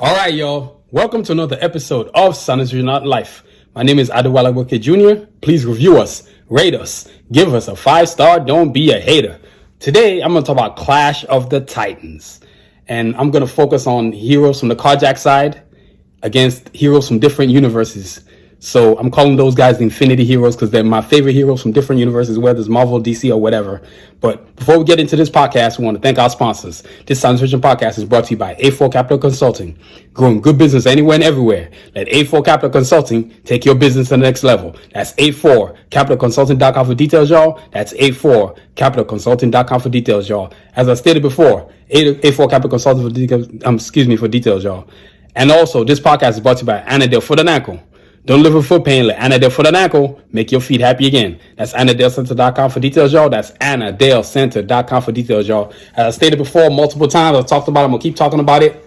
All right, y'all. Welcome to another episode of Sonics Not Life. My name is Adewale Woke Jr. Please review us, rate us, give us a 5-star. Don't be a hater. Today, I'm going to talk about Clash of the Titans. And I'm going to focus on heroes from the Karjakz side against heroes from different universes. So I'm calling those guys the Infinity Heroes because they're my favorite heroes from different universes, whether it's Marvel, DC, or whatever. But before we get into this podcast, we want to thank our sponsors. This Science Fiction podcast is brought to you by A4 Capital Consulting, growing good business anywhere and everywhere. Let A4 Capital Consulting take your business to the next level. That's A4CapitalConsulting.com for details, y'all. That's A4CapitalConsulting.com for details, y'all. As I stated before, A4 Capital Consulting for details, y'all. And also, this podcast is brought to you by Anadel Foot and Ankle. Don't live with foot pain. Let Anadel Foot and Ankle make your feet happy again. That's AnadelCenter.com for details, y'all. That's AnadelCenter.com for details, y'all. As I stated before multiple times, I've talked about it. I'm going to keep talking about it.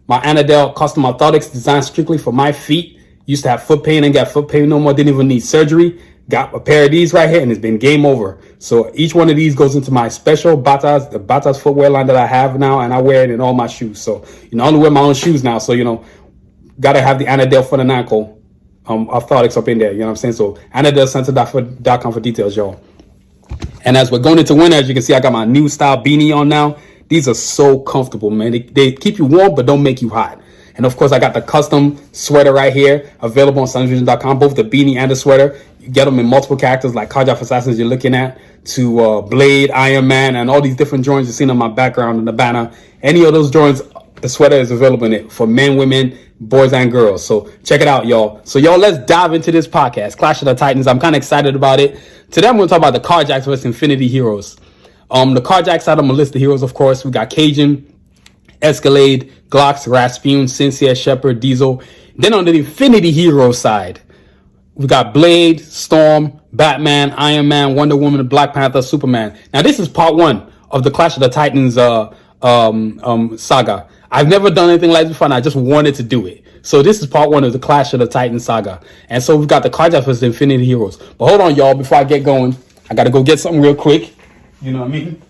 My Anadel custom orthotics designed strictly for my feet. Used to have foot pain and got foot pain no more. Didn't even need surgery. Got a pair of these right here and it's been game over. So each one of these goes into my special the Batas footwear line that I have now, and I wear it in all my shoes. So, I only wear my own shoes now. So, got to have the Anadel Foot and Ankle orthotics up in there, you know what I'm saying? So AnadelCenter.com for details, y'all. And as we're going into winter, as you can see, I got my new style beanie on now. These are so comfortable, man. They keep you warm, but don't make you hot. And of course, I got the custom sweater right here, available on sunvision.com, both the beanie and the sweater. You get them in multiple characters like Karjakz Assassins you're looking at, to Blade, Ironman, and all these different drawings you're seeing on my background in the banner. Any of those drawings, the sweater is available in it for men, women, boys, and girls. So check it out, y'all. So y'all, let's dive into this podcast, Clash of the Titans. I'm kind of excited about it. Today, I'm going to talk about the Karjakz versus Infinity Heroes. The Karjakz side, I'm going to list the heroes, of course. We got Kjen, Escalade, Glucks, Raspuin, Sincere, Sheperd, Dizol. Then on the Infinity Hero side, we got Blade, Storm, Batman, Iron Man, Wonder Woman, Black Panther, Superman. Now, this is part one of the Clash of the Titans saga. I've never done anything like this before, and I just wanted to do it. So this is part one of the Clash of the Titans saga. And so we've got the Karjakz versus the Infinity Heroes. But hold on, y'all. Before I get going, I got to go get something real quick. You know what I mean?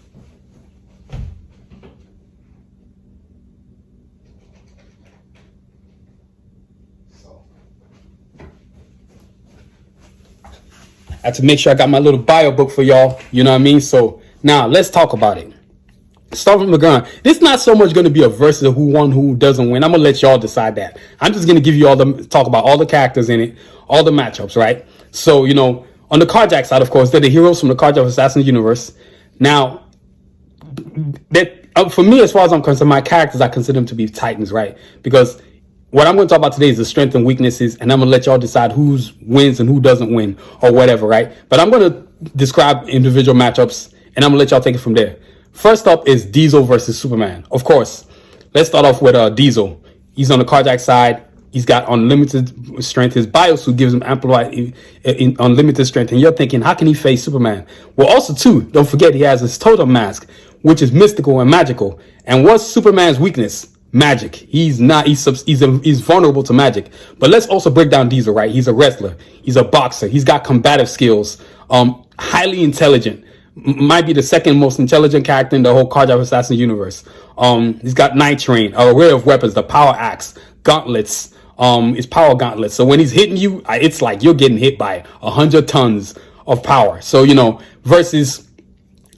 So I had to make sure I got my little bio book for y'all. You know what I mean? So now let's talk about it. Start from the ground. This is not so much going to be a versus of who won, who doesn't win. I'm going to let y'all decide that. I'm just going to give you talk about all the characters in it, all the matchups, right? So, on the Karjakz side, of course, they're the heroes from the Karjakz Assassin universe. Now, for me, as far as I'm concerned, my characters, I consider them to be Titans, right? Because what I'm going to talk about today is the strengths and weaknesses, and I'm going to let y'all decide who wins and who doesn't win or whatever, right? But I'm going to describe individual matchups, and I'm going to let y'all take it from there. First up is Dizol versus Superman. Of course, let's start off with Dizol. He's on the Karjakz side. He's got unlimited strength. His biosuit gives him amplified unlimited strength. And you're thinking, how can he face Superman? Well, also, too, don't forget he has his totem mask, which is mystical and magical. And what's Superman's weakness? Magic. He's vulnerable to magic. But let's also break down Dizol, right? He's a wrestler. He's a boxer. He's got combative skills. Highly intelligent. Might be the second most intelligent character in the whole Karjakz Assassin universe. He's got Night Train, a array of weapons, the power axe, gauntlets, his power gauntlets. So when he's hitting you, it's like you're getting hit by 100 tons of power. So, versus,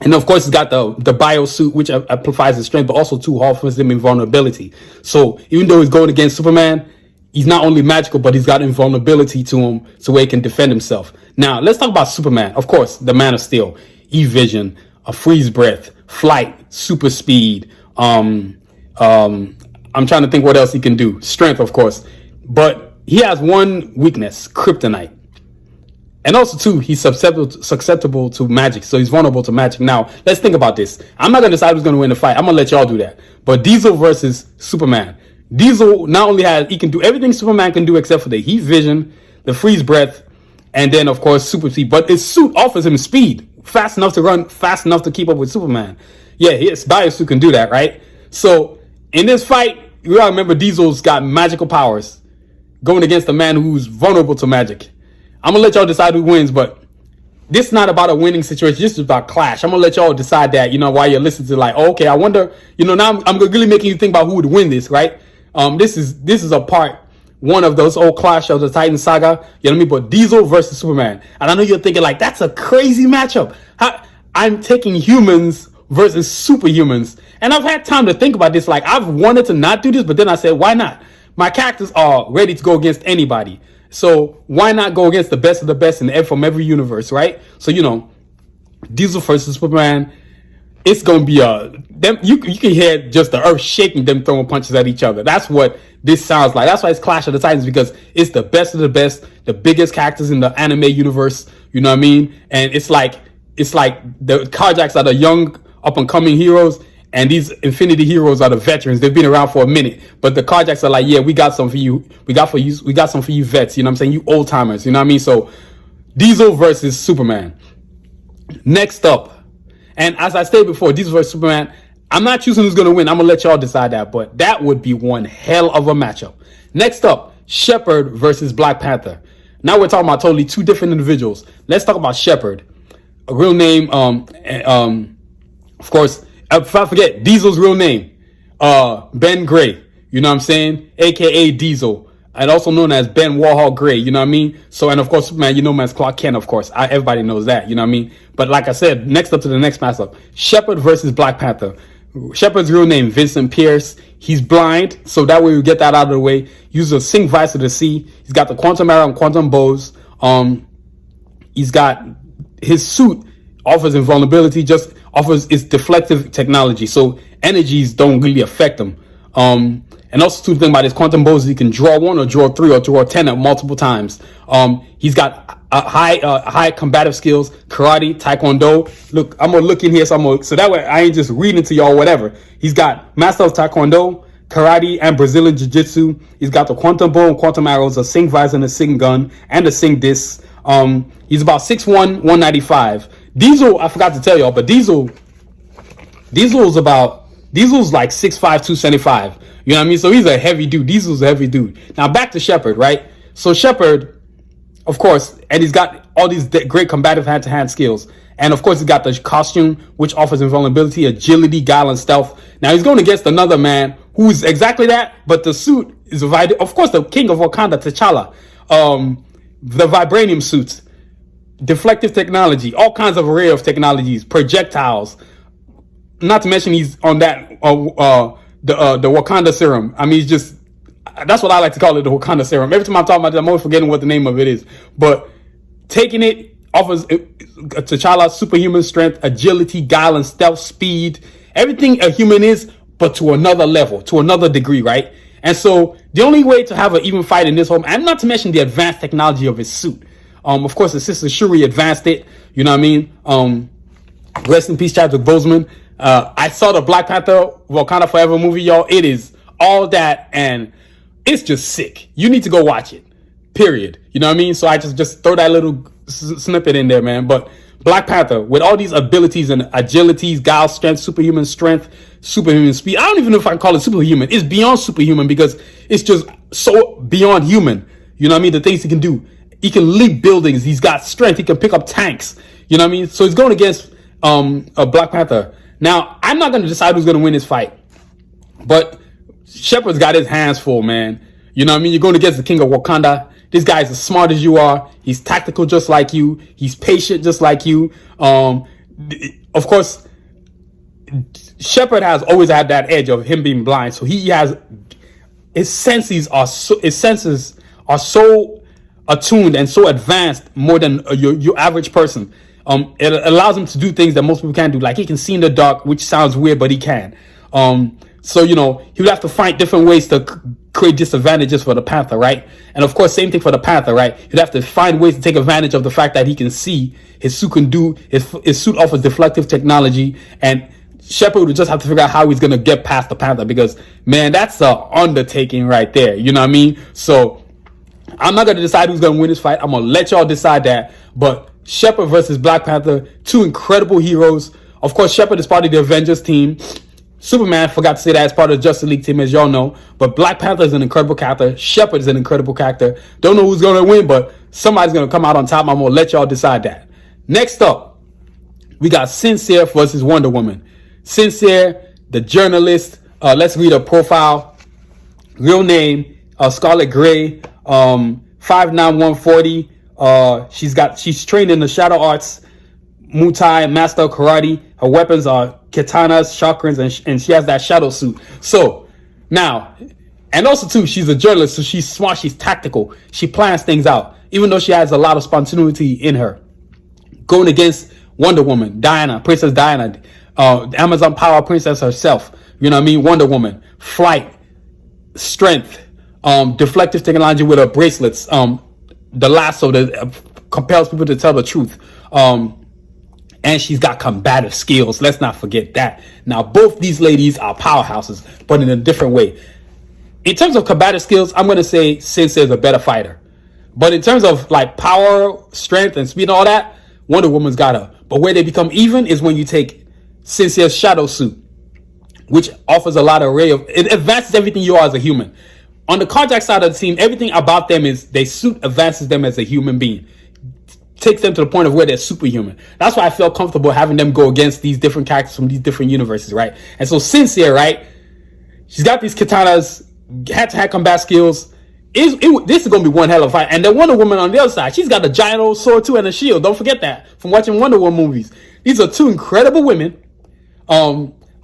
and of course, he's got the bio suit, which amplifies his strength, but also too offers him invulnerability. So even though he's going against Superman, he's not only magical, but he's got invulnerability to him so where he can defend himself. Now, let's talk about Superman. Of course, the Man of Steel. E-Vision, a freeze breath, flight, super speed. I'm trying to think what else he can do. Strength, of course. But he has one weakness, kryptonite. And also, too, he's susceptible to magic. So he's vulnerable to magic. Now, let's think about this. I'm not going to decide who's going to win the fight. I'm going to let y'all do that. But Dizol versus Superman. Dizol not only he can do everything Superman can do except for the heat vision, the freeze breath, and then, of course, super speed. But his suit offers him speed. Fast enough to run, fast enough to keep up with Superman. Yeah, his biosuit can do that, right? So in this fight, you gotta remember Dizol's got magical powers going against a man who's vulnerable to magic. I'm gonna let y'all decide who wins, but this is not about a winning situation. This is about clash. I'm gonna let y'all decide that, while you're listening to oh, okay, I wonder, now I'm really making you think about who would win this, right? This is a part one of those old Clash of the Titans saga. You know what I mean? But Dizol versus Superman. And I know you're thinking like, that's a crazy matchup. I'm taking humans versus superhumans. And I've had time to think about this. Like, I've wanted to not do this, but then I said, why not? My characters are ready to go against anybody. So why not go against the best of the best from every universe, right? So, Dizol versus Superman, it's going to be you can hear just the earth shaking, them throwing punches at each other. That's what this sounds like. That's why it's Clash of the Titans, because it's the best of the best, the biggest characters in the anime universe. You know what I mean? And it's like the Karjakz are the young up and coming heroes, and these Infinity heroes are the veterans. They've been around for a minute, but the Karjakz are like, yeah, we got some for you. We got some for you vets. You know what I'm saying? You old timers. You know what I mean? So Dizol versus Superman. Next up, and as I stated before, Dizol versus Superman, I'm not choosing who's going to win. I'm going to let y'all decide that, but that would be one hell of a matchup. Next up, Sheperd versus Black Panther. Now we're talking about totally two different individuals. Let's talk about Sheperd. A real name, of course, if I forget, Dizol's real name, Ben Gray. You know what I'm saying? AKA Dizol. And also known as Ben Warhol Gray, you know what I mean? So, and of course, Superman, you know him as Clark Kent, of course. Everybody knows that, you know what I mean? But like I said, next up to the next matchup, Sheperd versus Black Panther. Shepard's real name, Vincent Pierce. He's blind, so that way we get that out of the way. Uses a Sync Vice to the sea. He's got the quantum arrow and quantum bows. He's got his suit offers invulnerability, just offers its deflective technology, so energies don't really affect him. And also, two things about his quantum bows, he can draw one or draw three or draw 10 at multiple times. He's got high combative skills, karate, taekwondo. Look, I'm gonna look in here, so that way I ain't just reading to y'all whatever. He's got master of taekwondo, karate, and Brazilian jiu-jitsu. He's got the quantum bow and quantum arrows, a Sync Visor and a Sync gun, and a Sync disc. He's about 6'1", 195. Dizol, I forgot to tell y'all, but Dizol's like 6'5", 275. You know what I mean? So he's a heavy dude. Dizol's a heavy dude. Now back to Sheperd, right? So Sheperd, of course, and he's got all these great combative hand-to-hand skills. And of course, he's got the costume, which offers invulnerability, agility, guile, and stealth. Now he's going against another man who's exactly that, but the suit is of course, the king of Wakanda, T'Challa. The vibranium suits, deflective technology, all kinds of array of technologies, projectiles. Not to mention he's on that the Wakanda serum. I mean, it's just, that's what I like to call it, the Wakanda serum. Every time I'm talking about it, I'm always forgetting what the name of it is. But taking it offers T'Challa superhuman strength, agility, guile, and stealth, speed, everything a human is, but to another level, to another degree, right? And so the only way to have an even fight in this home, and not to mention the advanced technology of his suit. Of course, his sister Shuri advanced it. You know what I mean? Rest in peace, Chadwick Boseman. I saw the Black Panther Wakanda Forever movie, y'all. It is all that, and it's just sick. You need to go watch it. Period. You know what I mean? So I just throw that little snippet in there, man. But Black Panther, with all these abilities and agilities, guile, strength, superhuman speed. I don't even know if I can call it superhuman. It's beyond superhuman because it's just so beyond human. You know what I mean? The things he can do. He can leap buildings. He's got strength. He can pick up tanks. You know what I mean? So he's going against a Black Panther. Now, I'm not going to decide who's going to win this fight. But Shepard's got his hands full, man. You know what I mean? You're going against the king of Wakanda. This guy's as smart as you are. He's tactical just like you. He's patient just like you. Of course, Sheperd has always had that edge of him being blind. So he has, his senses are so attuned and so advanced more than your average person. It allows him to do things that most people can't do. Like he can see in the dark, which sounds weird, but he can. So, you know, he would have to find different ways to create disadvantages for the Panther, right? And of course, same thing for the Panther, right? He'd have to find ways to take advantage of the fact that he can see. His suit can do, his suit offers deflective technology, and Sheperd would just have to figure out how he's going to get past the Panther because, man, that's an undertaking right there. You know what I mean? So I'm not going to decide who's going to win this fight. I'm going to let y'all decide that. But Sheperd versus Black Panther, two incredible heroes. Of course, Sheperd is part of the Avengers team. Superman, forgot to say that, as part of the Justice League team, as y'all know. But Black Panther is an incredible character. Sheperd is an incredible character. Don't know who's going to win, but somebody's going to come out on top. I'm going to let y'all decide that. Next up, we got Sincere versus Wonder Woman. Sincere, the journalist. Let's read her profile. Real name, Scarlet Gray, 5'9", 140. She's trained in the shadow arts, Muay Thai, master of karate. Her weapons are katanas, chakrans, and she has that shadow suit. So now, and also too, she's a journalist, so she's smart, she's tactical. She plans things out, even though she has a lot of spontaneity in her. Going against Wonder Woman, Diana, Princess Diana, the Amazon Power Princess herself. You know what I mean? Wonder Woman, flight, strength, deflective technology with her bracelets, the lasso that compels people to tell the truth. And she's got combative skills. Let's not forget that. Now, both these ladies are powerhouses, but in a different way. In terms of combative skills, I'm going to say Sensei is a better fighter. But in terms of like power, strength, and speed and all that, Wonder Woman's got her. But where they become even is when you take Sensei's shadow suit, which offers a lot of it advances everything you are as a human. On the Karjakz side of the team, everything about them is their suit advances them as a human being. Takes them to the point of where they're superhuman. That's why I feel comfortable having them go against these different characters from these different universes, right? And so Sensei, right? She's got these katanas, hand-to-hand combat skills. This is going to be one hell of a fight. And then Wonder Woman on the other side, she's got a giant old sword too and a shield. Don't forget that from watching Wonder Woman movies. These are two incredible women.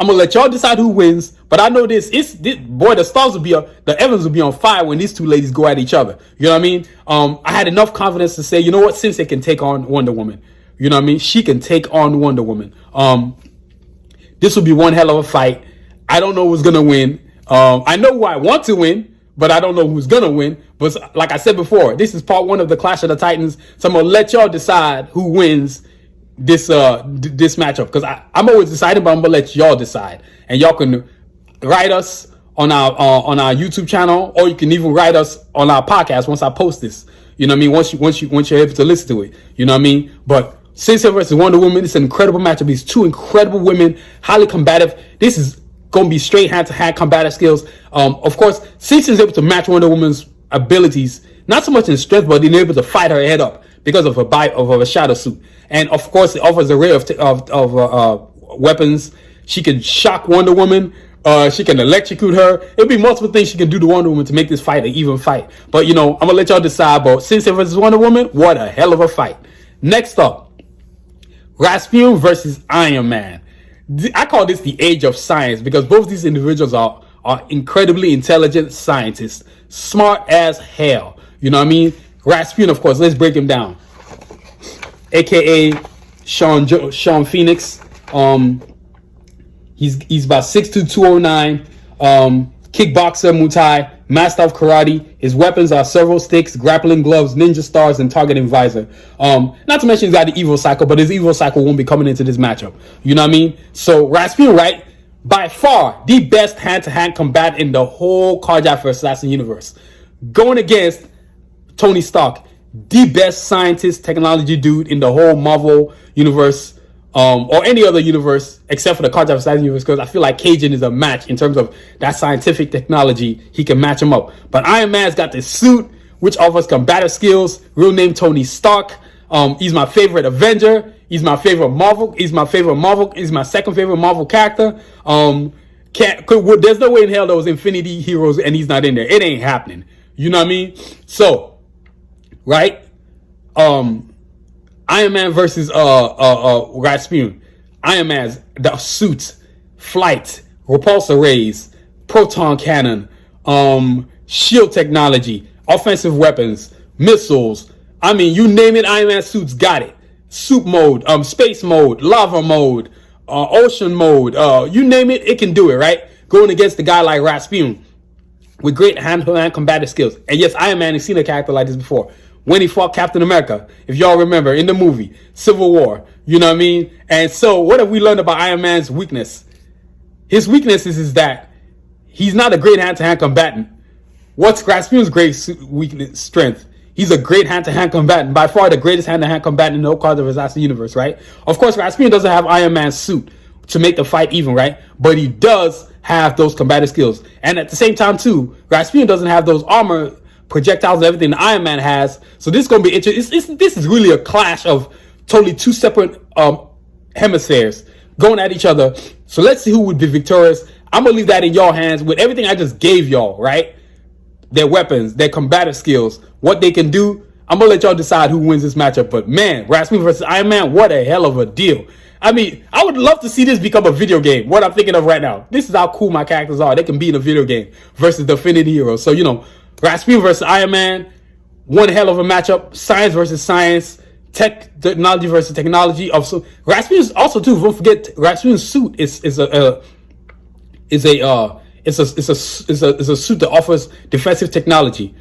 I'm gonna let y'all decide who wins, but I know boy, the stars will the heavens will be on fire when these two ladies go at each other. You know what I mean? I had enough confidence to say, you know what, Sensei can take on Wonder Woman. You know what I mean? She can take on Wonder Woman. This will be one hell of a fight. I don't know who's gonna win. I know who I want to win, but I don't know who's gonna win. But like I said before, this is part one of the Clash of the Titans, so I'm gonna let y'all decide who wins this matchup, because I'm always deciding, but I'm gonna let y'all decide, and y'all can write us on our YouTube channel, or you can even write us on our podcast once I post this. You know what I mean? Once you're able to listen to it, you know what I mean? But Sensei versus Wonder Woman, it's an incredible matchup. These two incredible women, highly combative. This is gonna be straight hand-to-hand combative skills. Of course, Sensei is able to match Wonder Woman's abilities, not so much in strength, but being able to fight her head up because of a shadow suit. And of course, it offers an array of weapons. She can shock Wonder Woman. She can electrocute her. It'll be multiple things she can do to Wonder Woman to make this fight an even fight. But you know, I'm gonna let y'all decide. But Sensei versus Wonder Woman, what a hell of a fight! Next up, Raspuin versus Iron Man. I call this the age of science because both these individuals are incredibly intelligent scientists, smart as hell. You know what I mean? Raspuin, of course. Let's break him down. AKA Sean Phoenix. He's about 6'2", 209. Kickboxer, Muay Thai, master of karate. His weapons are several sticks, grappling gloves, ninja stars, and targeting visor. Not to mention he's got the evil cycle, but his evil cycle won't be coming into this matchup. You know what I mean? So Raspuin, right? By far the best hand-to-hand combat in the whole Karjakz vs. Assassin universe. Going against Tony Stark, the best scientist, technology dude in the whole Marvel universe, or any other universe except for the Karjakz Assassin universe, because I feel like Kjen is a match in terms of that scientific technology. He can match him up. But Iron Man's got this suit which offers combative skills. Real name Tony Stark. He's my favorite Avenger. He's my favorite Marvel. He's my second favorite Marvel character. There's no way in hell those Infinity Heroes and he's not in there. It ain't happening. You know what I mean? So, right? Iron Man versus Raspuin. Iron Man's the suits, flight, repulsor rays, proton cannon, shield technology, offensive weapons, missiles. I mean, you name it, Iron Man suits got it. Soup mode, space mode, lava mode, ocean mode, you name it, it can do it, right? Going against a guy like Raspuin with great hand-to-hand combative skills. And yes, Iron Man has seen a character like this before. When he fought Captain America, if y'all remember, in the movie, Civil War, you know what I mean? And so what have we learned about Iron Man's weakness? His weakness is that he's not a great hand-to-hand combatant. What's Raspuin's great strength? He's a great hand-to-hand combatant, by far the greatest hand-to-hand combatant in the whole Karjakz vs. Assassin universe, right? Of course, Raspuin doesn't have Iron Man's suit to make the fight even, right? But he does have those combative skills. And at the same time, too, Raspuin doesn't have those armor projectiles and everything that Iron Man has. So this is going to be interesting. This is really a clash of totally two separate hemispheres going at each other. So let's see who would be victorious. I'm going to leave that in your hands with everything I just gave y'all, right? their weapons, their combative skills, what they can do. I'm gonna let y'all decide who wins this matchup. But man, Raspuin versus Iron Man, what a hell of a deal. I mean, I would love to see this become a video game. What I'm thinking of right now. This is how cool my characters are. They can be in a video game versus the Infinite Heroes. So, you know, Raspuin versus Iron Man, one hell of a matchup. Science versus science. Technology versus technology. Also, Raspuin's also too. Don't forget, Raspuin's suit is a suit that offers defensive technology.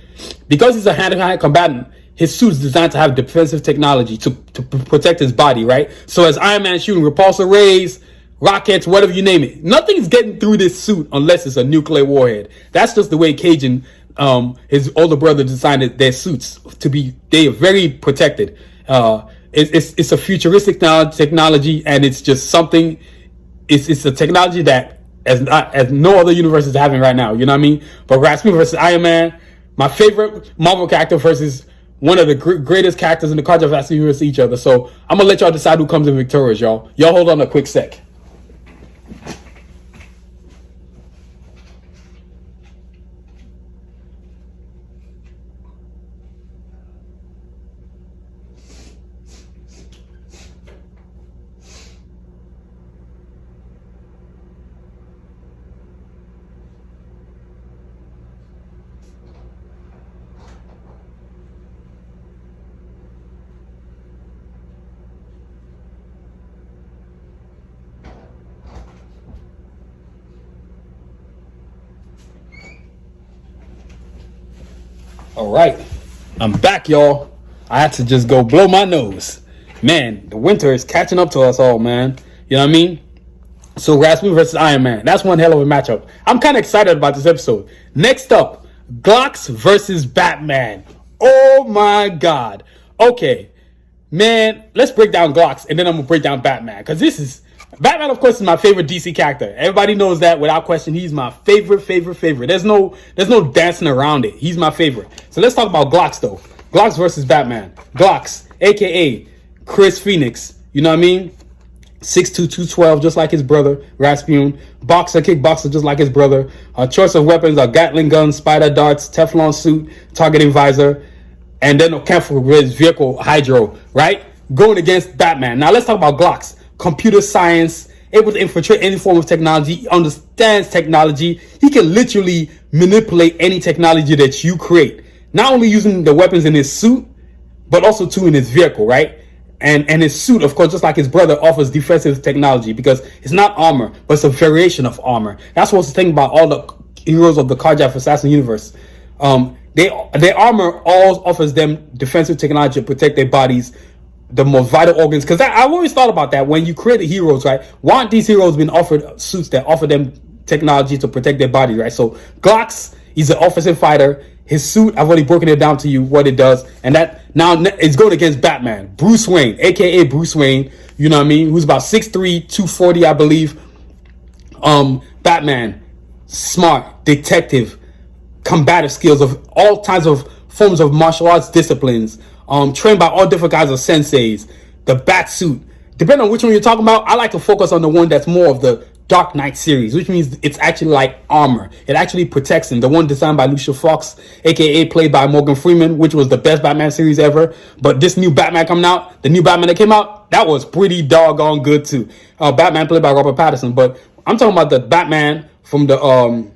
Because he's a hand-to-hand combatant, his suit is designed to have defensive technology to protect his body, right? So as Iron Man shooting repulsor rays, rockets, whatever you name it, nothing's getting through this suit unless it's a nuclear warhead. That's just the way Kjen, his older brother, designed their suits to be. They are very protected. It's a futuristic technology, and it's just something. It's a technology that as no other universe is having right now. You know what I mean? But Raspuin versus Iron Man, my favorite Marvel character versus one of the greatest characters in the Karjakz universe each other. So I'm gonna let y'all decide who comes in victorious, y'all. Y'all hold on a quick sec. All right, I'm back, y'all. I had to just go blow my nose. Man, the winter is catching up to us all, man. You know what I mean? So Raspuin versus Iron Man. That's one hell of a matchup. I'm kind of excited about this episode. Next up, Glucks versus Batman. Oh my God. Okay, man, let's break down Glucks, and then I'm gonna break down Batman, because this is Batman, of course, is my favorite DC character. Everybody knows that without question. He's my favorite. There's no dancing around it. He's my favorite. So let's talk about Glucks, though. Glucks versus Batman. Glucks, aka Chris Phoenix. You know what I mean? 6'2", 212, just like his brother Raspuin. Boxer, kickboxer, just like his brother. Choice of weapons are Gatling guns, spider darts, Teflon suit, targeting visor, and then a careful with his vehicle Hydro. Right? Going against Batman. Now let's talk about Glucks. Computer science, able to infiltrate any form of technology. He understands technology. He can literally manipulate any technology that you create. Not only using the weapons in his suit, but also too in his vehicle, right? And his suit, of course, just like his brother, offers defensive technology because it's not armor, but it's a variation of armor. That's what's the thing about all the heroes of the Karjakz Assassin universe. Their armor all offers them defensive technology to protect their bodies, the most vital organs. Because I've always thought about that. When you create the heroes, right? Why aren't these heroes being offered suits that offer them technology to protect their body, right? So Glucks, he's an offensive fighter. His suit, I've already broken it down to you what it does, and that now it's going against Batman, Bruce Wayne, aka Bruce Wayne. You know what I mean? Who's about 6'3", 240, I believe. Batman, smart, detective, combative skills of all kinds of forms of martial arts disciplines. Trained by all different kinds of senseis. The bat suit, depending on which one you're talking about, I like to focus on the one that's more of the Dark Knight series, which means it's actually like armor. It actually protects him. The one designed by Lucia Fox, aka played by Morgan Freeman, which was the best Batman series ever. But this new Batman coming out, the new Batman that came out, that was pretty doggone good too. Batman played by Robert Pattinson. But I'm talking about the Batman from the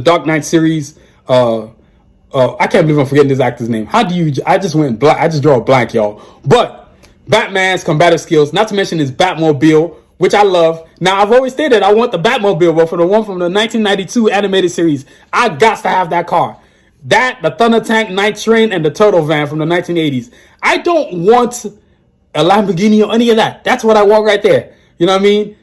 Dark Knight series. I can't believe I'm forgetting this actor's name. I just went blank. I just draw a blank, y'all. But Batman's combative skills, not to mention his Batmobile, which I love. Now, I've always stated I want the Batmobile, but for the one from the 1992 animated series, I got to have that car. That, the Thunder Tank, Night Train, and the Turtle Van from the 1980s. I don't want a Lamborghini or any of that. That's what I want right there. You know what I mean?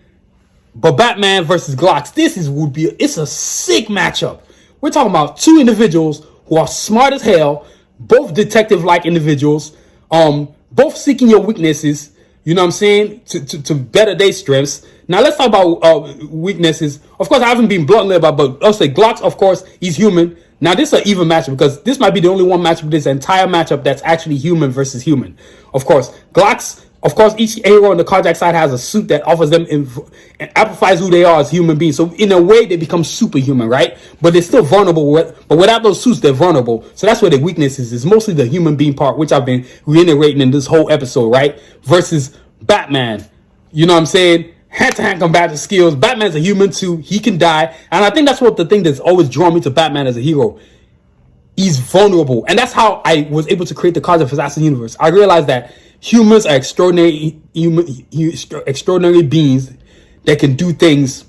But Batman versus Glucks, it's a sick matchup. We're talking about two individuals who are smart as hell, both detective-like individuals, both seeking your weaknesses, you know what I'm saying, to better their strengths. Now, let's talk about weaknesses. Of course, I haven't been bluntly about, but I'll say Glucks, of course, he's human. Now, this is an even matchup because this might be the only one matchup, this entire matchup, that's actually human versus human. Of course, Glucks, Of course, each hero on the Karjakz side has a suit that offers them and amplifies who they are as human beings. So in a way, they become superhuman, right? But they're still vulnerable. But without those suits, they're vulnerable. So that's where their weakness is. It's mostly the human being part, which I've been reiterating in this whole episode, right? Versus Batman. You know what I'm saying? Hand-to-hand combative skills. Batman's a human too. He can die. And I think that's what the thing that's always drawn me to Batman as a hero. He's vulnerable. And that's how I was able to create the Karjakz Assassin universe. I realized that humans are extraordinary beings that can do things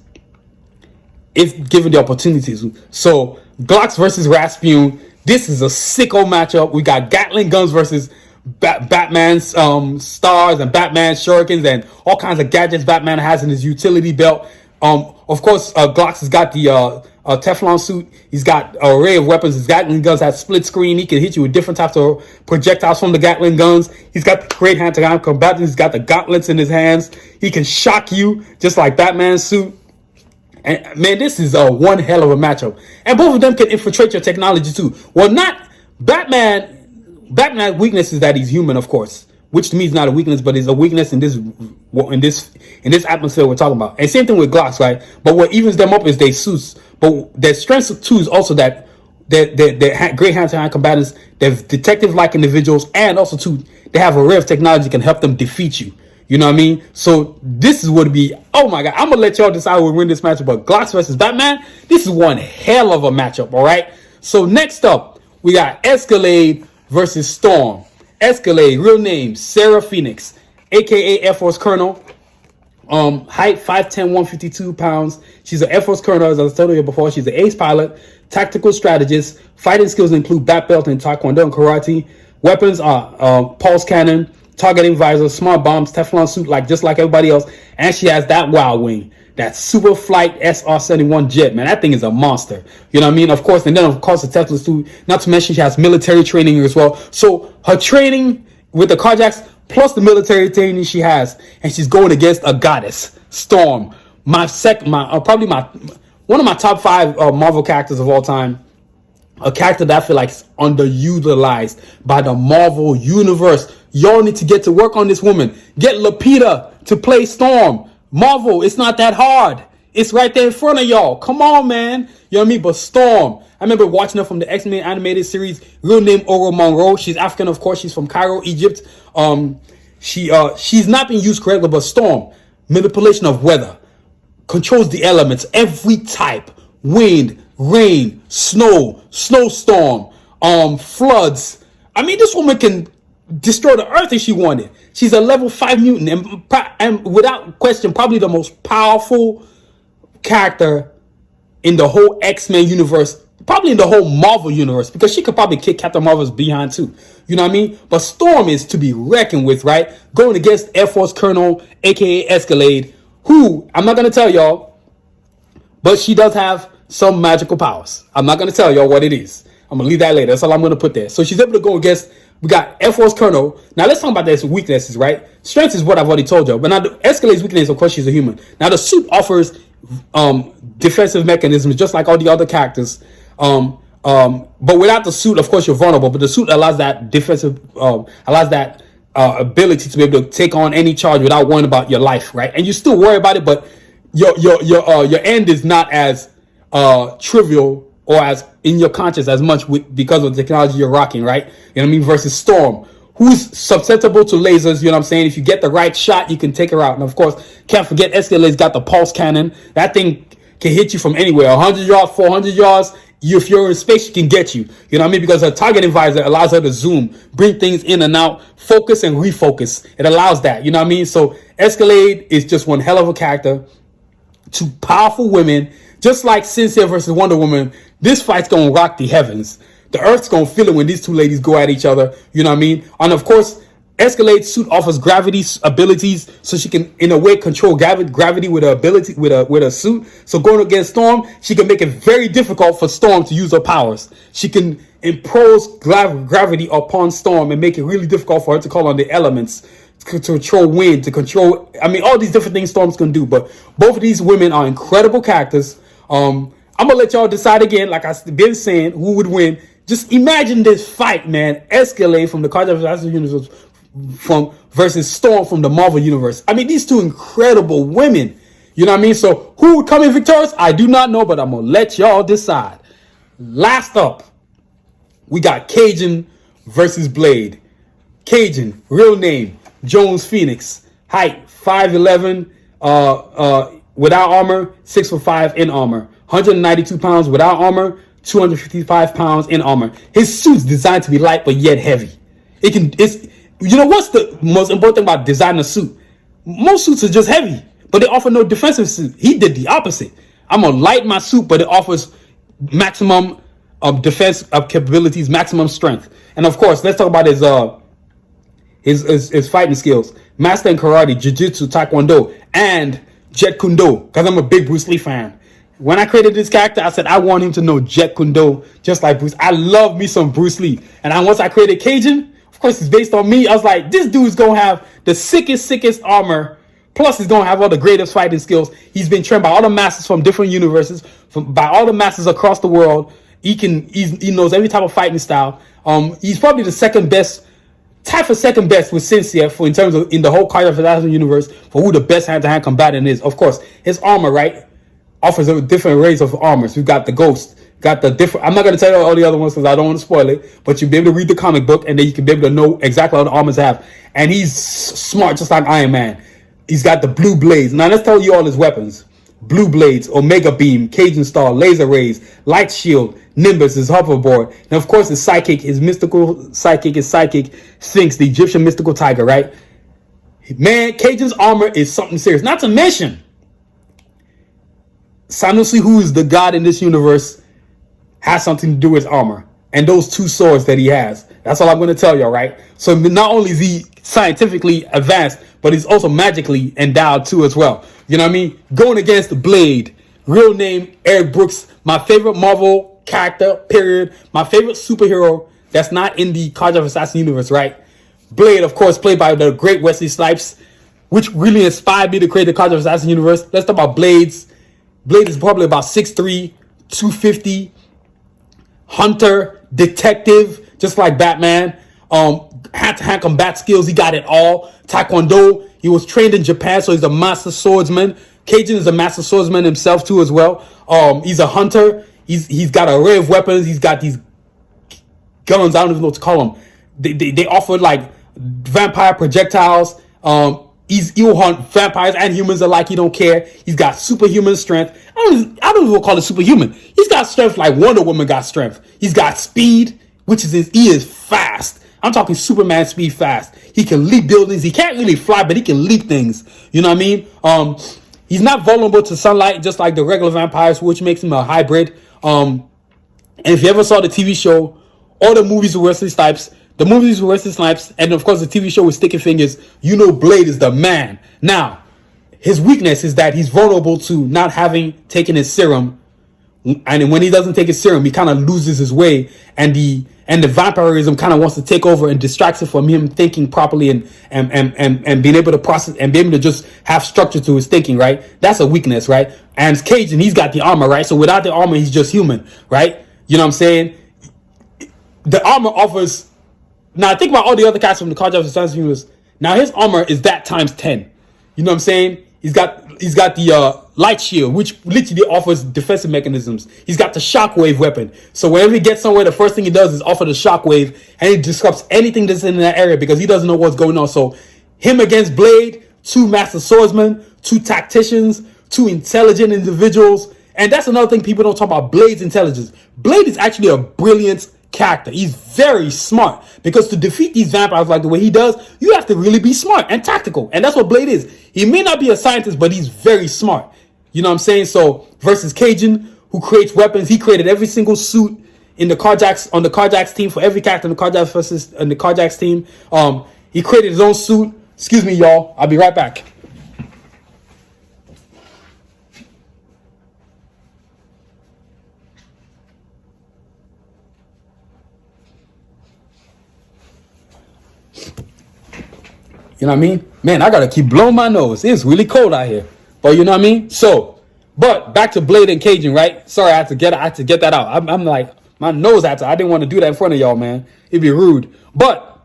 if given the opportunities. So Glucks versus Raspuin. This is a sicko matchup. We got Gatling guns versus Batman's stars and Batman's shurikens and all kinds of gadgets Batman has in his utility belt. Of course, Glucks has got the Teflon suit. He's got an array of weapons. His Gatling guns have split screen. He can hit you with different types of projectiles from the Gatling guns. He's got the great hand-to-hand combat. He's got the gauntlets in his hands. He can shock you just like Batman's suit. And man, this is one hell of a matchup. And both of them can infiltrate your technology too. Well, not Batman. Batman's weakness is that he's human, of course, which to me is not a weakness, but is a weakness in this atmosphere we're talking about. And same thing with Glucks, right? But what evens them up is their suits. But their strengths too is also that they're great hand-to-hand combatants. They're detective-like individuals, and also too they have a array of technology that can help them defeat you. You know what I mean? So this is what it'd be. Oh my God, I'm gonna let y'all decide who will win this matchup. But Glucks versus Batman, this is one hell of a matchup. All right. So next up, we got Escalade versus Storm. Escalade, real name Sarah Phoenix, aka Air Force Colonel. Height 5'10", 152 pounds. She's an Air Force Colonel, as I told you before. She's an ace pilot, tactical strategist. Fighting skills include bat belt in Taekwondo and Karate. Weapons are pulse cannon, targeting visor, smart bombs, Teflon suit, just like everybody else. And she has that Wild Wing, that Super Flight SR-71 jet, man. That thing is a monster. You know what I mean? Of course, and then of course the Teflon suit. Not to mention she has military training as well. So her training with the Karjakz plus the military training she has, and she's going against a goddess, Storm. One of my top 5 Marvel characters of all time. A character that I feel like is underutilized by the Marvel universe. Y'all need to get to work on this woman. Get Lupita to play Storm. Marvel, it's not that hard. It's right there in front of y'all. Come on, man. You know what I mean? But Storm, I remember watching her from the X-Men animated series. Real name Oro Monroe. She's African, of course. She's from Cairo, Egypt. She's not being used correctly, but Storm, manipulation of weather, controls the elements, every type, wind, rain, snow, snowstorm, floods. I mean, this woman can destroy the earth if she wanted. She's a level 5 mutant and without question, probably the most powerful character in the whole X-Men universe, probably in the whole Marvel universe, because she could probably kick Captain Marvel's behind too. You know what I mean? But Storm is to be reckoned with, right? Going against Air Force Colonel, aka Escalade, who I'm not gonna tell y'all, but she does have some magical powers. I'm not gonna tell y'all what it is. I'm gonna leave that later. That's all I'm gonna put there. So she's able to go against. We got Air Force Colonel. Now let's talk about their weaknesses, right? Strength is what I've already told you. But now the Escalade's weakness, of course, she's a human. Now the suit offers defensive mechanisms, just like all the other characters. But without the suit, of course, you're vulnerable. But the suit allows that defensive, ability to be able to take on any charge without worrying about your life, right? And you still worry about it, but your end is not as trivial or as in your conscience as much because of the technology you're rocking, right? You know what I mean? Versus Storm, who's susceptible to lasers. You know what I'm saying? If you get the right shot, you can take her out. And of course, can't forget Escalade's got the pulse cannon. That thing can hit you from anywhere, 100 yards, 400 yards. If you're in space, she can get you. You know what I mean? Because her targeting visor allows her to zoom, bring things in and out, focus and refocus. It allows that. You know what I mean? So Escalade is just one hell of a character. Two powerful women, just like Sincere versus Wonder Woman. This fight's gonna rock the heavens. The earth's gonna feel it when these two ladies go at each other. You know what I mean? And of course, Escalade's suit offers gravity abilities, so she can, in a way, control gravity with her ability with her suit. So going against Storm, she can make it very difficult for Storm to use her powers. She can impose gravity upon Storm and make it really difficult for her to call on the elements, to control wind, to control. I mean, all these different things Storm's gonna do. But both of these women are incredible characters. I'm gonna let y'all decide again, like I've been saying, who would win. Just imagine this fight, man. Escalade from the Karjakz universe from versus Storm from the Marvel Universe. I mean, these two incredible women. You know what I mean? So who would come in victorious? I do not know, but I'm going to let y'all decide. Last up, we got Kjen versus Blade. Kjen, real name, Jones Phoenix. Height, 5'11", without armor, 6'5" in armor. 192 pounds without armor, 255 pounds in armor. His suit's designed to be light but yet heavy. You know what's the most important thing about designing a suit? Most suits are just heavy, but they offer no defensive suit. He did the opposite. I'm gonna light my suit, but it offers maximum defense capabilities, maximum strength. And of course, let's talk about his fighting skills. Master in karate, jiu-jitsu, taekwondo, and Jeet Kune Do, because I'm a big Bruce Lee fan. When I created this character, I said I want him to know Jeet Kune Do just like Bruce. I love me some Bruce Lee. And once I created Kjen, of course it's based on me. I was like, this dude's going to have the sickest armor. Plus he's going to have all the greatest fighting skills. He's been trained by all the masters from different universes, by all the masters across the world. He knows every type of fighting style. He's probably the second best with Cynthia in terms of in the whole Karjakz universe for who the best hand-to-hand combatant is. Of course, his armor, right, offers a different arrays of armors. We've got the Ghost, got the different. I'm not going to tell you all the other ones because I don't want to spoil it. But you'll be able to read the comic book and then you can be able to know exactly what the armors have. And he's smart, just like Iron Man. He's got the blue blades. Now let's tell you all his weapons: blue blades, Omega Beam, Kjen Star, Laser Rays, Light Shield, Nimbus, his hoverboard, and of course his psychic, his psychic Sphinx, the Egyptian mystical tiger, right? Man, Kjen's armor is something serious. Not to mention, Sanusi, who is the god in this universe, has something to do with his armor. And those two swords that he has. That's all I'm going to tell y'all, right? So not only is he scientifically advanced, but he's also magically endowed too as well. You know what I mean? Going against Blade, real name Eric Brooks, my favorite Marvel character, period. My favorite superhero that's not in the Karjakz Assassin universe, right? Blade, of course, played by the great Wesley Snipes, which really inspired me to create the Karjakz Assassin universe. Let's talk about Blades. Blade is probably about 6'3", 250, hunter, detective, just like Batman. Hand-to-hand combat skills, he got it all. Taekwondo, he was trained in Japan, so he's a master swordsman. Kjen is a master swordsman himself too as well. He's a hunter. He's got an array of weapons. He's got these guns. I don't even know what to call them. They offer like vampire projectiles. He'll hunt vampires and humans alike. He don't care. He's got superhuman strength. I don't even call it superhuman. He's got strength like Wonder Woman got strength. He's got speed, which is he is fast. I'm talking Superman speed fast. He can leap buildings. He can't really fly, but he can leap things. You know what I mean? He's not vulnerable to sunlight, just like the regular vampires, which makes him a hybrid. And if you ever saw the TV show or the movies with Wesley Snipes, and of course the TV show with Sticky Fingers, you know Blade is the man. Now, his weakness is that he's vulnerable to not having taken his serum. And when he doesn't take his serum, he kind of loses his way, and the vampirism kind of wants to take over and distracts it from him thinking properly and being able to process and be able to just have structure to his thinking, right? That's a weakness, right? And Kjen, he's got the armor, right? So without the armor, he's just human, right? You know what I'm saying? The armor offers. Now think about all the other cats from the Karjakz Assassin universe. Now his armor is that times 10. You know what I'm saying? He's got the light shield, which literally offers defensive mechanisms. He's got the shockwave weapon. So whenever he gets somewhere, the first thing he does is offer the shockwave, and he disrupts anything that's in that area because he doesn't know what's going on. So him against Blade, two master swordsmen, two tacticians, two intelligent individuals. And that's another thing people don't talk about, Blade's intelligence. Blade is actually a brilliant character. He's very smart, because to defeat these vampires like the way he does, you have to really be smart and tactical, and that's what Blade is. He may not be a scientist, but he's very smart. You know what I'm saying? So versus Kjen, who creates weapons, he created every single suit in the Karjakz team for every character in the Karjakz team. He created his own suit. Excuse me, y'all. I'll be right back. You know what I mean? Man, I gotta keep blowing my nose. It's really cold out here. But you know what I mean? So, but back to Blade and Kjen, right? Sorry, I had to get that out. I'm like, my nose I didn't want to do that in front of y'all, man. It'd be rude. But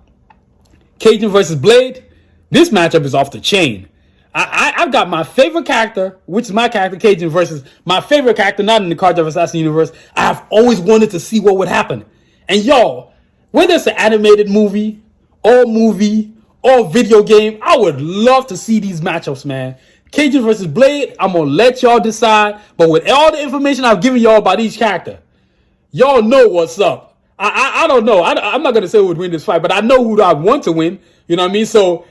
Kjen versus Blade. This matchup is off the chain. I've got my favorite character, which is my character, Kjen, versus my favorite character, not in the Karjakz Assassin universe. I've always wanted to see what would happen. And y'all, whether it's an animated movie, or video game, I would love to see these matchups, man. Kjen versus Blade, I'm going to let y'all decide. But with all the information I've given y'all about each character, y'all know what's up. I don't know. I'm not going to say who would win this fight, but I know who I want to win. You know what I mean? So,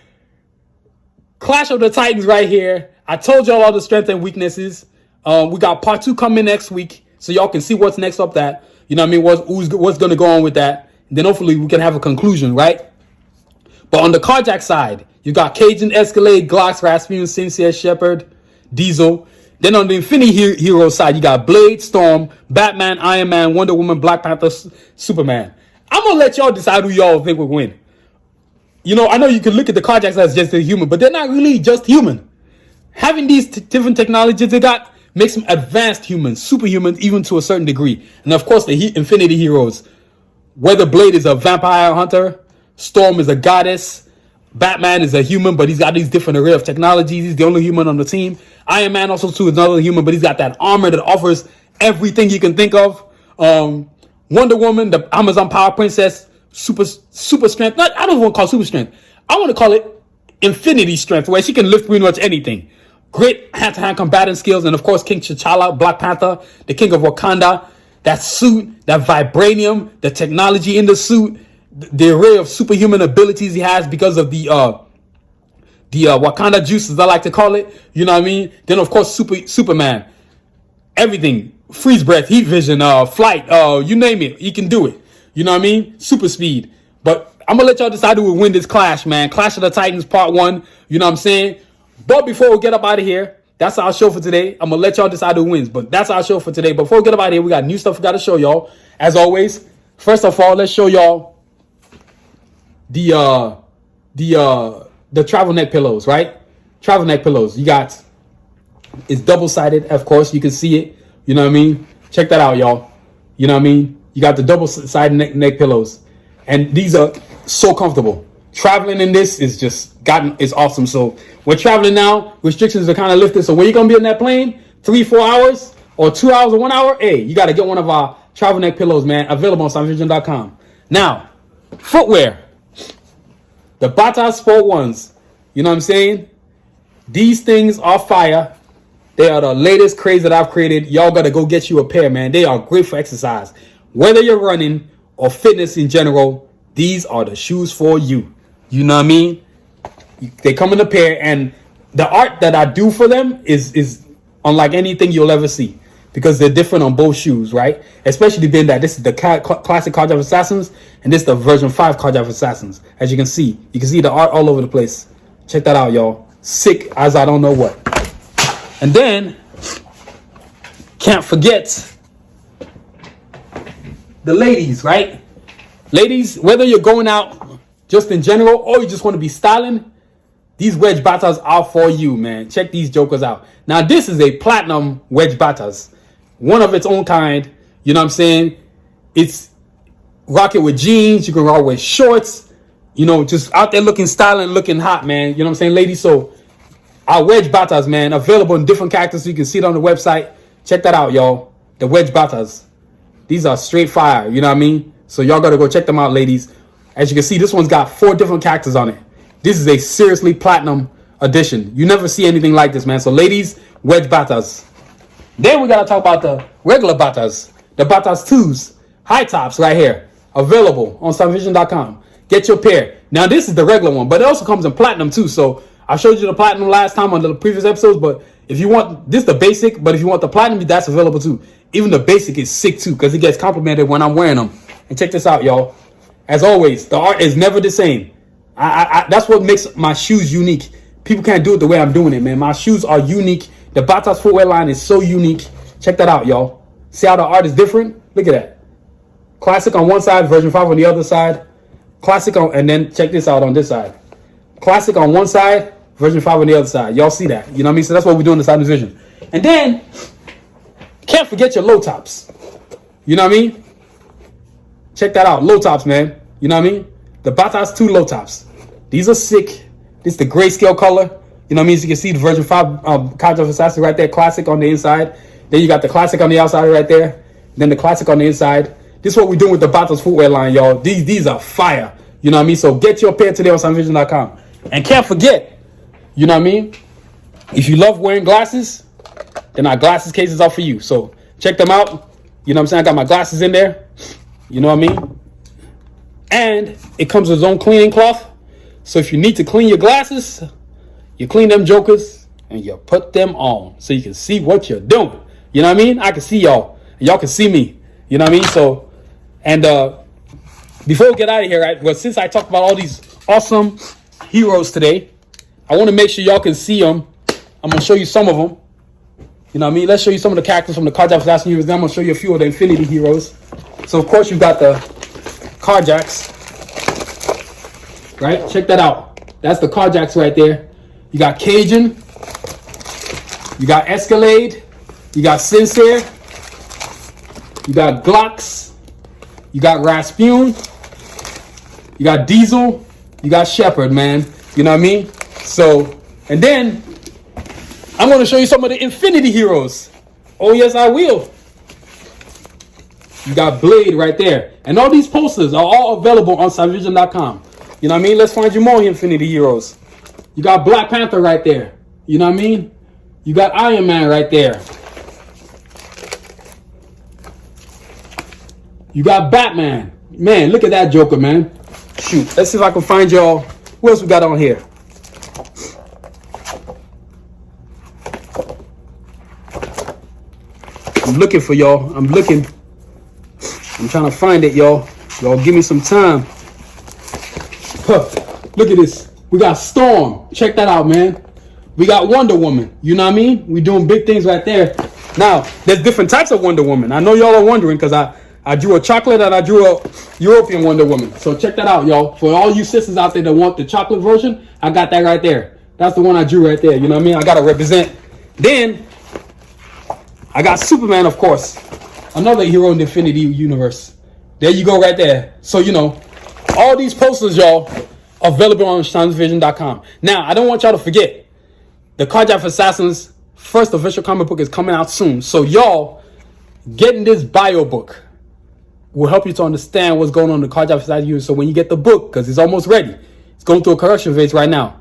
Clash of the Titans right here. I told y'all all the strengths and weaknesses. We got part 2 coming next week, so y'all can see what's next up that. You know what I mean? What's going to go on with that. And then hopefully we can have a conclusion, right? But on the Karjakz side, you got Kjen, Escalade, Glucks, Raspuin, Sincere, Sheperd, Dizol. Then on the Infinity Hero side, you got Blade, Storm, Batman, Iron Man, Wonder Woman, Black Panther, Superman. I'm going to let y'all decide who y'all think will win. You know, I know you can look at the Karjakz as just a human, but they're not really just human. Having these different technologies they got makes them advanced humans, superhumans, even to a certain degree. And of course, the Infinity Heroes. Whether Blade is a vampire hunter, Storm is a goddess, Batman is a human, but he's got these different array of technologies. He's the only human on the team. Iron Man also too is another human, but he's got that armor that offers everything you can think of. Wonder Woman, the Amazon Power Princess, super strength. I don't want to call it super strength. I want to call it infinity strength, where she can lift pretty much anything. Great hand-to-hand combatant skills, and of course King T'Challa, Black Panther, the King of Wakanda. That suit, that vibranium, the technology in the suit, the array of superhuman abilities he has because of the Wakanda juices, I like to call it. You know what I mean? Then of course Superman, everything, freeze breath, heat vision, flight, you name it, he can do it. You know what I mean? Super speed. But I'm gonna let y'all decide who will win this clash, man. Clash of the Titans Part 1. You know what I'm saying? But before we get up out of here, that's our show for today. I'm going to let y'all decide who wins, but that's our show for today. But before we get up out of here, we got new stuff we got to show y'all. As always, first of all, let's show y'all the travel neck pillows, right? Travel neck pillows. You got, it's double-sided, of course. You can see it. You know what I mean? Check that out, y'all. You know what I mean? You got the double-sided neck pillows. And these are so comfortable. Traveling in this is is awesome. So we're traveling now. Restrictions are kind of lifted. So when you're going to be on that plane, 3-4 hours or 2 hours or 1 hour, hey, you got to get one of our travel neck pillows, man. Available on SoundVision.com. Now, footwear. The Bata Sport ones. You know what I'm saying? These things are fire. They are the latest craze that I've created. Y'all got to go get you a pair, man. They are great for exercise. Whether you're running or fitness in general, these are the shoes for you. You know what I mean? They come in a pair, and the art that I do for them is unlike anything you'll ever see, because they're different on both shoes, right? Especially being that this is the classic Karjakz Assassins, and this is the version 5 Karjakz Assassins. As you can see the art all over the place. Check that out, y'all. Sick as I don't know what. And then, can't forget the ladies, right? Ladies, whether you're going out just in general or you just want to be styling, these wedge batas are for you, man. Check these jokers out. Now, this is a platinum wedge batas. One of its own kind. You know what I'm saying? It's rock it with jeans. You can rock with shorts. You know, just out there looking styling, looking hot, man. You know what I'm saying, ladies? So, our wedge batas, man, available in different characters. So you can see it on the website. Check that out, y'all. The wedge batas. These are straight fire. You know what I mean? So, y'all got to go check them out, ladies. As you can see, this one's got 4 different characters on it. This is a seriously platinum edition. You never see anything like this, man. So, ladies, wedge batas. Then we got to talk about the regular batas. The batas 2s. High tops right here. Available on SoundVision.com. Get your pair. Now, this is the regular one, but it also comes in platinum, too. So, I showed you the platinum last time on the previous episodes, but if you want, this is the basic, but if you want the platinum, that's available, too. Even the basic is sick, too, because it gets complimented when I'm wearing them. And check this out, y'all. As always, the art is never the same. That's what makes my shoes unique. People can't do it the way I'm doing it, man. My shoes are unique. The Batas footwear line is so unique. Check that out, y'all. See how the art is different? Look at that. Classic on one side, version 5 on the other side. Classic on, and then check this out on this side. Classic on one side, version 5 on the other side. Y'all see that? You know what I mean? So that's what we're doing inside this vision. And then, can't forget your low tops. You know what I mean? Check that out. Low tops, man. You know what I mean? The Batas 2 low tops. These are sick. This is the grayscale color. You know what I mean? So you can see the version 5 Karjakz Assassin right there, classic on the inside. Then you got the classic on the outside right there. Then the classic on the inside. This is what we're doing with the Battles footwear line, y'all. These are fire. You know what I mean? So get your pair today on sunvision.com. And can't forget, you know what I mean? If you love wearing glasses, then our glasses cases are for you. So check them out. You know what I'm saying? I got my glasses in there. You know what I mean? And it comes with its own cleaning cloth. So if you need to clean your glasses, you clean them jokers and you put them on so you can see what you're doing. You know what I mean? I can see y'all. And y'all can see me. You know what I mean? So, and before we get out of here, right? Well, since I talked about all these awesome heroes today, I want to make sure y'all can see them. I'm going to show you some of them. You know what I mean? Let's show you some of the characters from the Karjakz Assassin heroes. Then I'm going to show you a few of the Infinity heroes. So, of course, you've got the Karjakz. Right? Check that out. That's the Karjakz right there. You got Kjen. You got Escalade. You got Sincere. You got Glucks. You got Raspuin. You got Dizol. You got Sheperd, man. You know what I mean? So, and then I'm going to show you some of the Infinity heroes. Oh, yes, I will. You got Blade right there. And all these posters are all available on sunvision.com. You know what I mean? Let's find you more Infinity heroes. You got Black Panther right there. You know what I mean? You got Ironman right there. You got Batman. Man, look at that Joker, man. Shoot. Let's see if I can find y'all. What else we got on here? I'm looking for y'all. I'm looking. I'm trying to find it, y'all. Y'all give me some time. Huh. Look at this. We got Storm. Check that out, man. We got Wonder Woman. You know what I mean? We doing big things right there. Now, there's different types of Wonder Woman. I know y'all are wondering because I drew a chocolate and I drew a European Wonder Woman. So check that out, y'all. For all you sisters out there that want the chocolate version, I got that right there. That's the one I drew right there. You know what I mean? I got to represent. Then, I got Superman, of course. Another hero in the Infinity Universe. There you go right there. So, you know, all these posters, y'all, available on sunvision.com. Now, I don't want y'all to forget, the Karjakz Assassin's first official comic book is coming out soon. So, y'all, getting this bio book will help you to understand what's going on in the Karjakz Assassin. So, when you get the book, because it's almost ready, it's going through a correction phase right now,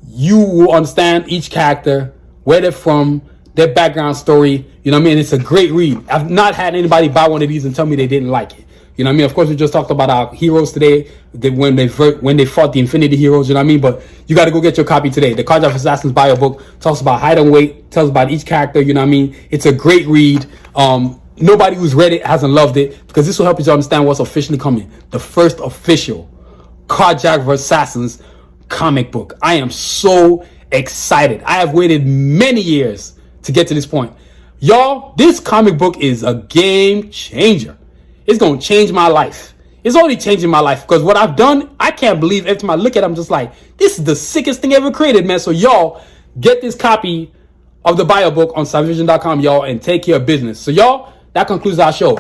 you will understand each character, where they're from, their background story. You know what I mean? It's a great read. I've not had anybody buy one of these and tell me they didn't like it. You know what I mean? Of course, we just talked about our heroes today, when they fought the Infinity heroes. You know what I mean? But you got to go get your copy today. The Karjakz Assassin's bio book talks about height and weight, tells about each character. You know what I mean? It's a great read. Nobody who's read it hasn't loved it, because this will help you to understand what's officially coming. The first official Karjakz Assassin's comic book. I am so excited. I have waited many years to get to this point. Y'all, this comic book is a game changer. It's going to change my life. It's already changing my life, because what I've done, I can't believe every time I look at it, I'm just like, this is the sickest thing ever created, man. So y'all, get this copy of the bio book on sunvision.com, y'all, and take care of business. So y'all, that concludes our show.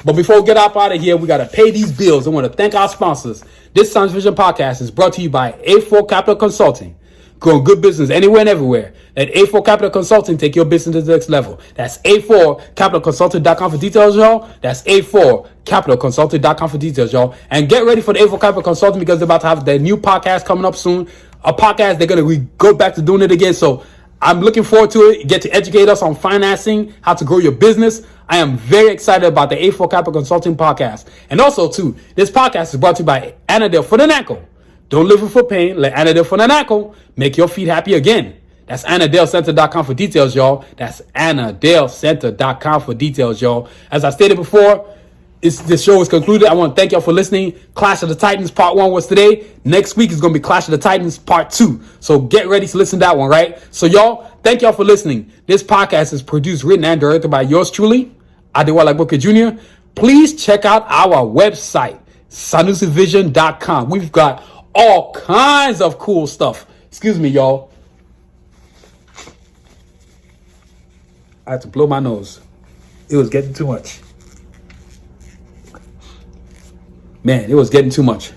But before we get up out of here, we got to pay these bills. I want to thank our sponsors. This Science Vision podcast is brought to you by A4 Capital Consulting. Growing good business anywhere and everywhere. Let A4 Capital Consulting take your business to the next level. That's A4CapitalConsulting.com for details, y'all. That's A4CapitalConsulting.com for details, y'all. And get ready for the A4 Capital Consulting, because they're about to have their new podcast coming up soon. A podcast, they're going to go back to doing it again. So I'm looking forward to it. Get to educate us on financing, how to grow your business. I am very excited about the A4 Capital Consulting podcast. And also, too, this podcast is brought to you by Anadel for the Ankle. Don't live with foot pain. Let Anadel for the Ankle make your feet happy again. That's AnadelCenter.com for details, y'all. That's AnadelCenter.com for details, y'all. As I stated before, this show is concluded. I want to thank y'all for listening. Clash of the Titans Part 1 was today. Next week is going to be Clash of the Titans Part 2. So get ready to listen to that one, right? So y'all, thank y'all for listening. This podcast is produced, written, and directed by yours truly, Adewale Agboke Jr. Please check out our website, sanusivision.com. We've got all kinds of cool stuff. Excuse me, y'all. I had to blow my nose. It was getting too much. Man, it was getting too much.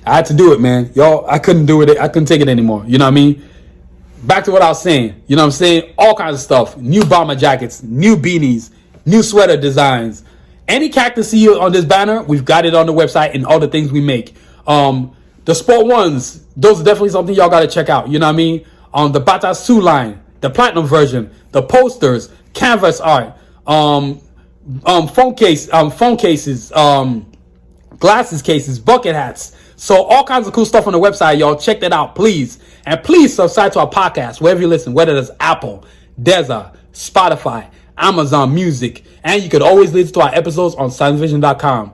I had to do it, man. Y'all, I couldn't do it. I couldn't take it anymore. You know what I mean? Back to what I was saying. You know what I'm saying? All kinds of stuff. New bomber jackets, new beanies, new sweater designs. Any cactus see on this banner, we've got it on the website and all the things we make. The sport ones, those are definitely something y'all got to check out. You know what I mean? The Panther line, the platinum version, the posters, canvas art, phone cases, glasses cases, bucket hats. So all kinds of cool stuff on the website, y'all. Check that out, please. And please subscribe to our podcast, wherever you listen, whether it's Apple, Deza, Spotify, Amazon Music. And you could always listen to our episodes on sciencevision.com.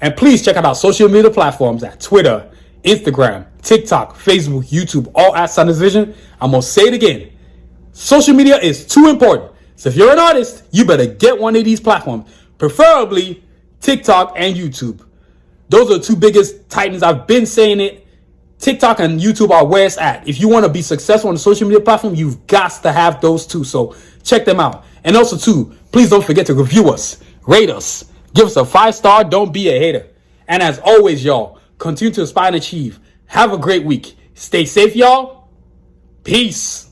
And please check out our social media platforms at Twitter, Instagram, TikTok, Facebook, YouTube, all at Science Vision. I'm going to say it again. Social media is too important. So if you're an artist, you better get one of these platforms, preferably TikTok and YouTube. Those are the two biggest titans. I've been saying it. TikTok and YouTube are where it's at. If you want to be successful on the social media platform, you've got to have those two. So check them out. And also, too, please don't forget to review us, rate us, give us a 5-star. Don't be a hater. And as always, y'all, continue to aspire and achieve. Have a great week. Stay safe, y'all. Peace.